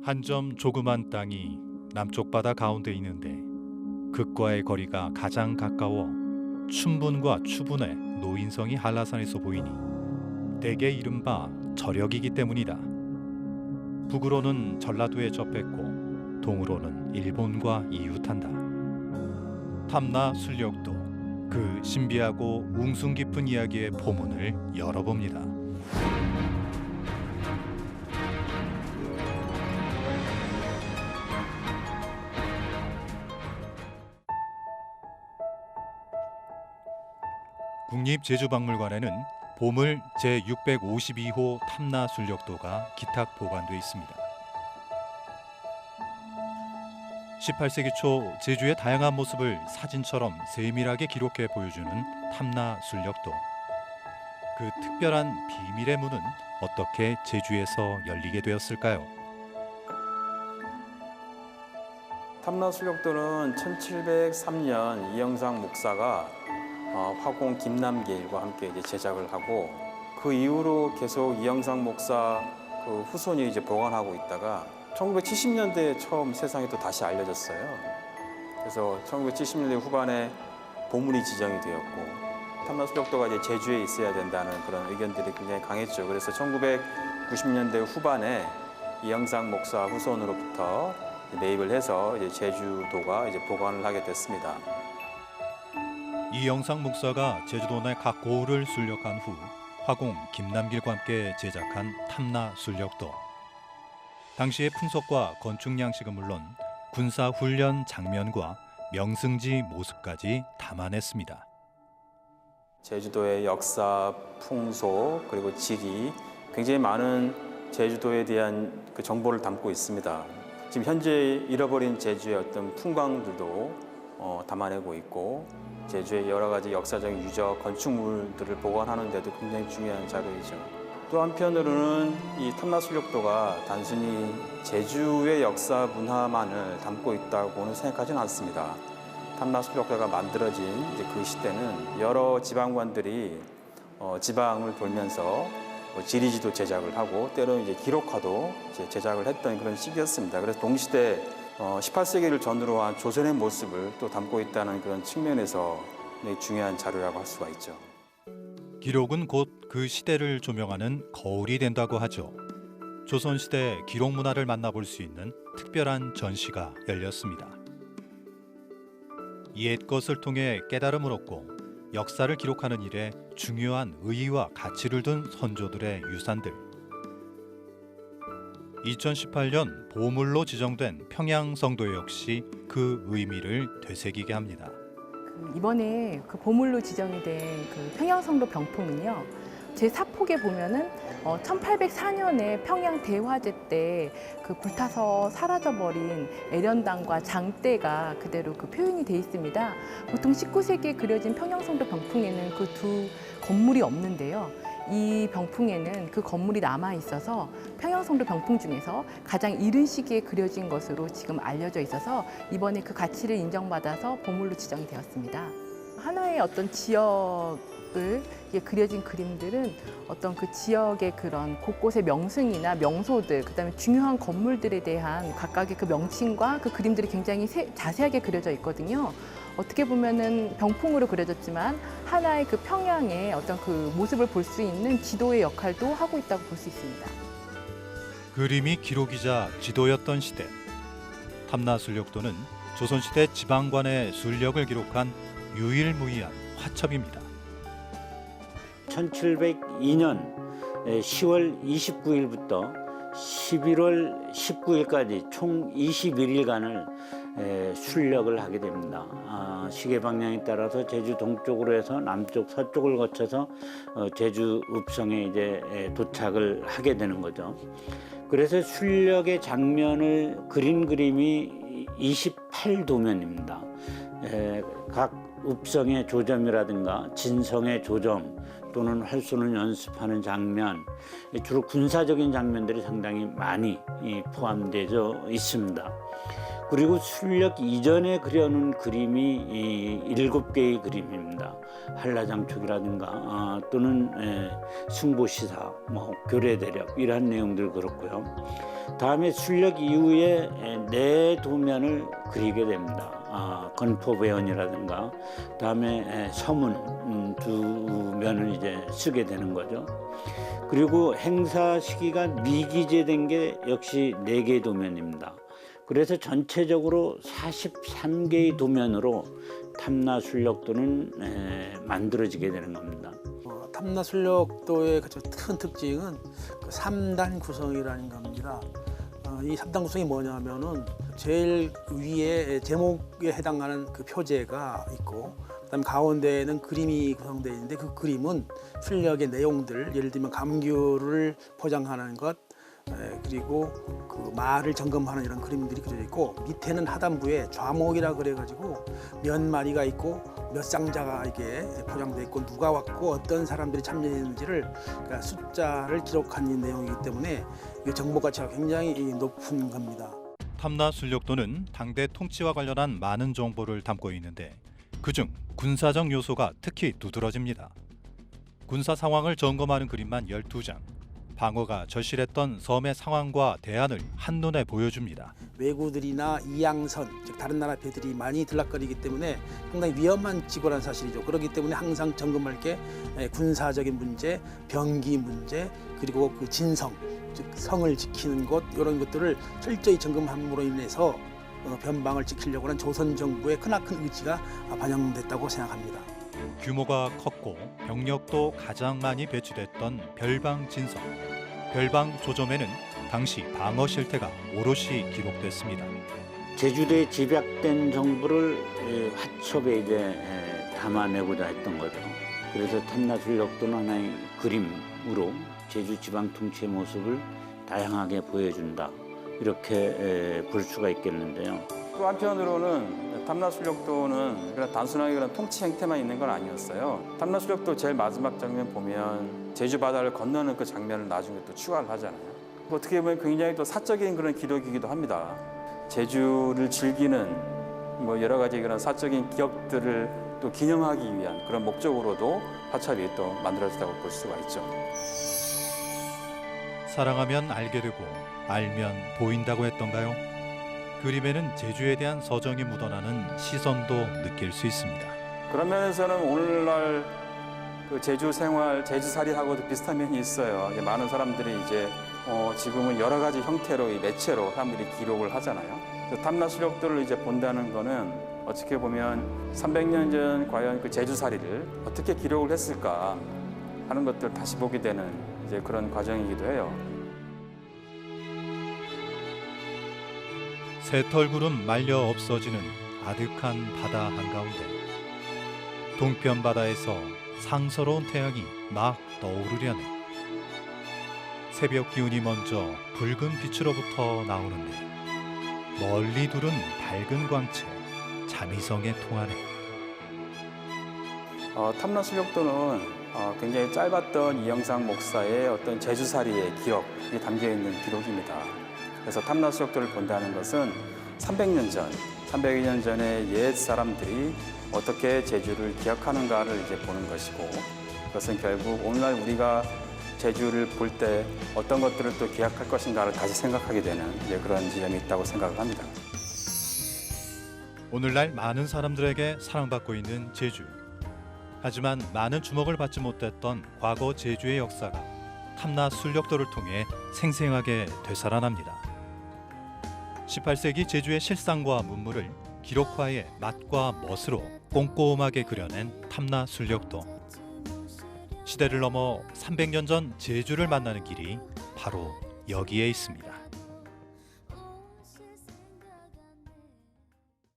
한 점 조그만 땅이 남쪽 바다 가운데 있는데 극과의 거리가 가장 가까워 춘분과 추분의 노인성이 한라산에서 보이니 대개 이른바 저력이기 때문이다. 북으로는 전라도에 접했고 동으로는 일본과 이웃한다. 탐나 술력도 그 신비하고 웅숭 깊은 이야기의 포문을 열어봅니다. 국립제주박물관에는 보물 제652호 탐나술력도가 기탁 보관돼 있습니다. 18세기 초 제주의 다양한 모습을 사진처럼 세밀하게 기록해 보여주는 탐나술력도. 그 특별한 비밀의 문은 어떻게 제주에서 열리게 되었을까요? 탐나술력도는 1703년 이영상 목사가 화공 김남길과 함께 이제 제작을 하고, 그 이후로 계속 이영상 목사 그 후손이 이제 보관하고 있다가 1970년대에 처음 세상에 또 다시 알려졌어요. 그래서 1970년대 후반에 보물이 지정이 되었고, 탐나술력도가 이제 제주에 있어야 된다는 그런 의견들이 굉장히 강했죠. 그래서 1990년대 후반에 이영상 목사 후손으로부터 매입을 해서 이제 제주도가 이제 보관을 하게 됐습니다. 이영상 목사가 제주도 내 각 고을을 순력한 후 화공 김남길과 함께 제작한 탐나술력도. 당시의 풍속과 건축 양식은 물론 군사 훈련 장면과 명승지 모습까지 담아냈습니다. 제주도의 역사, 풍속, 그리고 지리, 굉장히 많은 제주도에 대한 그 정보를 담고 있습니다. 지금 현재 잃어버린 제주의 어떤 풍광들도 담아내고 있고, 제주의 여러 가지 역사적인 유적, 건축물들을 보관하는 데도 굉장히 중요한 자료이죠. 또 한편으로는 이 탐나술력도가 단순히 제주의 역사 문화만을 담고 있다고는 생각하지는 않습니다. 탐나술력도가 만들어진 이제 그 시대는 여러 지방관들이 지방을 돌면서 지리지도 제작을 하고, 때로는 이제 기록화도 이제 제작을 했던 그런 시기였습니다. 그래서 동시대 18세기를 전후로 한 조선의 모습을 또 담고 있다는 그런 측면에서 중요한 자료라고 할 수가 있죠. 기록은 곧 그 시대를 조명하는 거울이 된다고 하죠. 조선시대 기록 문화를 만나볼 수 있는 특별한 전시가 열렸습니다. 옛 것을 통해 깨달음을 얻고 역사를 기록하는 일에 중요한 의의와 가치를 둔 선조들의 유산들. 2018년 보물로 지정된 평양성도 역시 그 의미를 되새기게 합니다. 이번에 그 보물로 지정이 된 그 평양성도 병풍은요, 제 사폭에 보면은 1804년에 평양 대화제 때 그 불타서 사라져버린 애련당과 장대가 그대로 그 표현이 돼 있습니다. 보통 19세기에 그려진 평양성도 병풍에는 그 두 건물이 없는데요. 이 병풍에는 그 건물이 남아 있어서 평양성도 병풍 중에서 가장 이른 시기에 그려진 것으로 지금 알려져 있어서 이번에 그 가치를 인정받아서 보물로 지정이 되었습니다. 하나의 어떤 지역을 그려진 그림들은 어떤 그 지역의 그런 곳곳의 명승이나 명소들, 그다음에 중요한 건물들에 대한 각각의 그 명칭과 그 그림들이 굉장히 자세하게 그려져 있거든요. 어떻게 보면은 병풍으로 그려졌지만 하나의 그 평양의 어떤 그 모습을 볼 수 있는 지도의 역할도 하고 있다고 볼 수 있습니다. 그림이 기록이자 지도였던 시대. 탐나술력도는 조선시대 지방관의 술력을 기록한 유일무이한 화첩입니다. 1702년 10월 29일부터 11월 19일까지 총 21일간을 술력을 하게 됩니다. 시계 방향에 따라서 제주 동쪽으로 해서 남쪽 서쪽을 거쳐서 제주 읍성에 이제 도착을 하게 되는 거죠. 그래서 술력의 장면을 그린 그림이 28도면입니다. 각 읍성의 조점이라든가 진성의 조점 또는 활쏘는 연습하는 장면, 주로 군사적인 장면들이 상당히 많이 포함되어 있습니다. 그리고 순력 이전에 그려놓은 그림이 이 7개의 그림입니다. 한라장촉이라든가 또는 승보시사, 교례대력 이러한 내용들 그렇고요. 다음에 순력 이후에 4도면을 그리게 됩니다. 건포배연이라든가 다음에 서문 2면을 이제 쓰게 되는 거죠. 그리고 행사 시기가 미기재된 게 역시 4개의 도면입니다. 그래서 전체적으로 43개의 도면으로 탐나술력도는 만들어지게 되는 겁니다. 탐나술력도의 큰 특징은 그 3단 구성이라는 겁니다. 이 3단 구성이 뭐냐면은 제일 위에 제목에 해당하는 그 표제가 있고, 그다음 가운데에는 그림이 구성되어 있는데 그 그림은 술력의 내용들, 예를 들면 감귤을 포장하는 것, 그리고 그 말을 점검하는 이런 그림들이 그려져 있고, 밑에는 하단부에 좌목이라 그래가지고 몇 마리가 있고 몇 상자가 이게 포장돼 있고 누가 왔고 어떤 사람들이 참여했는지를, 그러니까 숫자를 기록한 이 내용이기 때문에 이 정보 가치가 굉장히 높은 겁니다. 탐나술력도는 당대 통치와 관련한 많은 정보를 담고 있는데 그중 군사적 요소가 특히 두드러집니다. 군사 상황을 점검하는 그림만 12장. 방어가 절실했던 섬의 상황과 대안을 한눈에 보여줍니다. 왜구들이나 이양선, 즉 다른 나라 배들이 많이 들락거리기 때문에 상당히 위험한 지구라는 사실이죠. 그렇기 때문에 항상 점검할 게 군사적인 문제, 병기 문제, 그리고 그 진성, 즉 성을 지키는 것, 이런 것들을 철저히 점검함으로 인해서 변방을 지키려고 하는 조선 정부의 크나큰 의지가 반영됐다고 생각합니다. 규모가 컸고 병력도 가장 많이 배치됐던 별방 진성. 별방 조점에는 당시 방어 실태가 오롯이 기록됐습니다. 제주도에 집약된 정보를 화첩에 이제 담아내고자 했던 거죠. 그래서 탐나술력도는 하나의 그림으로 제주 지방 통치의 모습을 다양하게 보여준다. 이렇게 볼 수가 있겠는데요. 또 한편으로는 탐나술력도는 그냥 단순하게 그런 통치 행태만 있는 건 아니었어요. 탐나술력도 제일 마지막 장면 보면 제주 바다를 건너는 그 장면을 나중에 또 추가를 하잖아요. 어떻게 보면 굉장히 또 사적인 그런 기록이기도 합니다. 제주를 즐기는 여러 가지 그런 사적인 기억들을 또 기념하기 위한 그런 목적으로도 화첩이 또 만들어졌다고 볼 수가 있죠. 사랑하면 알게 되고 알면 보인다고 했던가요? 그림에는 제주에 대한 서정이 묻어나는 시선도 느낄 수 있습니다. 그런 면에서는 오늘날 그 제주 생활, 제주살이하고도 비슷한 면이 있어요. 이제 많은 사람들이 이제 지금은 여러 가지 형태로 이 매체로 사람들이 기록을 하잖아요. 탐나술력도를 이제 본다는 거는 어떻게 보면 300년 전 과연 그 제주살이를 어떻게 기록을 했을까 하는 것들 다시 보게 되는 이제 그런 과정이기도 해요. 새털구름 말려 없어지는 아득한 바다 한가운데 동편 바다에서 상서로운 태양이 막 떠오르려네. 새벽 기운이 먼저 붉은 빛으로부터 나오는데 멀리 두른 밝은 광채 자미성에 통하네. 탐나술력도는 굉장히 짧았던 이영상 목사의 어떤 제주살이의 기억이 담겨있는 기록입니다. 그래서 탐나술력도를 본다는 것은 300년 전의 옛 사람들이 어떻게 제주를 기억하는가를 이제 보는 것이고, 그것은 결국 오늘날 우리가 제주를 볼 때 어떤 것들을 또 기억할 것인가를 다시 생각하게 되는 이제 그런 지점이 있다고 생각을 합니다. 오늘날 많은 사람들에게 사랑받고 있는 제주. 하지만 많은 주목을 받지 못했던 과거 제주의 역사가 탐나술력도를 통해 생생하게 되살아납니다. 18세기 제주의 실상과 문물을 기록화의 맛과 멋으로 꼼꼼하게 그려낸 탐나술력도. 시대를 넘어 300년 전 제주를 만나는 길이 바로 여기에 있습니다.